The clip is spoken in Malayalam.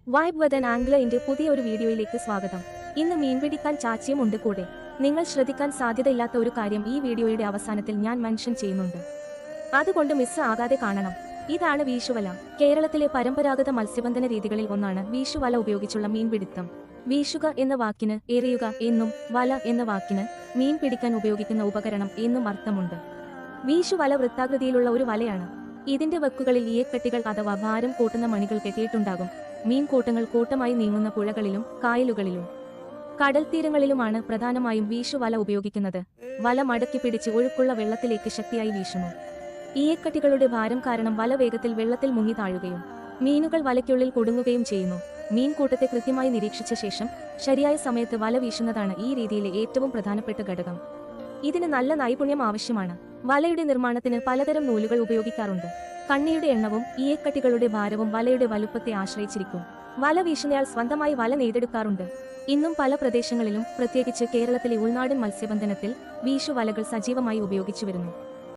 വൈബ് വിത്ത് ആൻ ആംഗ്ലറിന്റെ പുതിയൊരു വീഡിയോയിലേക്ക് സ്വാഗതം. ഇന്ന് മീൻപിടിക്കാൻ ചാച്ചിയും ഉണ്ട് കൂടെ. നിങ്ങൾ ശ്രദ്ധിക്കാൻ സാധ്യതയില്ലാത്ത ഒരു കാര്യം ഈ വീഡിയോയുടെ അവസാനത്തിൽ ഞാൻ മെൻഷൻ ചെയ്യുന്നുണ്ട്. അതുകൊണ്ട് മിസ് ആകാതെ കാണണം. ഇതാണ് വീശുവല. കേരളത്തിലെ പരമ്പരാഗത മത്സ്യബന്ധന രീതികളിൽ ഒന്നാണ് വീശുവല ഉപയോഗിച്ചുള്ള മീൻപിടുത്തം. വീശുക എന്ന വാക്കിന് എറിയുക എന്നും വല എന്ന വാക്കിന് മീൻ പിടിക്കാൻ ഉപയോഗിക്കുന്ന ഉപകരണം എന്നും അർത്ഥമുണ്ട്. വീശുവല വൃത്താകൃതിയിലുള്ള ഒരു വലയാണ്. ഇതിന്റെ വക്കുകളിൽ ഈയക്കെട്ടികൾ അഥവാ ഭാരം കൂട്ടുന്ന മണികൾ കെട്ടിയിട്ടുണ്ടാകും. മീൻകൂട്ടങ്ങൾ കൂട്ടമായി നീങ്ങുന്ന പുഴകളിലും കായലുകളിലും കടൽ തീരങ്ങളിലുമാണ് പ്രധാനമായും വീശുവല ഉപയോഗിക്കുന്നത്. വല മടക്കി പിടിച്ച് ഒഴുക്കുള്ള വെള്ളത്തിലേക്ക് ശക്തിയായി വീശുന്നു. ഈയക്കട്ടികളുടെ ഭാരം കാരണം വല വേഗത്തിൽ വെള്ളത്തിൽ മുങ്ങി താഴുകയും മീനുകൾ വലയ്ക്കുള്ളിൽ കുടുങ്ങുകയും ചെയ്യുന്നു. മീൻകൂട്ടത്തെ കൃത്യമായി നിരീക്ഷിച്ച ശേഷം ശരിയായ സമയത്ത് വല വീശുന്നതാണ് ഈ രീതിയിലെ ഏറ്റവും പ്രധാനപ്പെട്ട ഘടകം. ഇതിന് നല്ല നൈപുണ്യം ആവശ്യമാണ്. വലയുടെ നിർമ്മാണത്തിന് പലതരം നൂലുകൾ ഉപയോഗിക്കാറുണ്ട്. കണ്ണിയുടെ എണ്ണവും ഈയക്കട്ടികളുടെ ഭാരവും വലയുടെ വലുപ്പത്തെ ആശ്രയിച്ചിരിക്കും. വല വീശുന്നയാൾ സ്വന്തമായി വല നെയ്തെടുക്കാറുണ്ട്. ഇന്നും പല പ്രദേശങ്ങളിലും, പ്രത്യേകിച്ച് കേരളത്തിലെ ഉൾനാടൻ മത്സ്യബന്ധനത്തിൽ വീശുവലകൾ സജീവമായി ഉപയോഗിച്ചു വരുന്നു.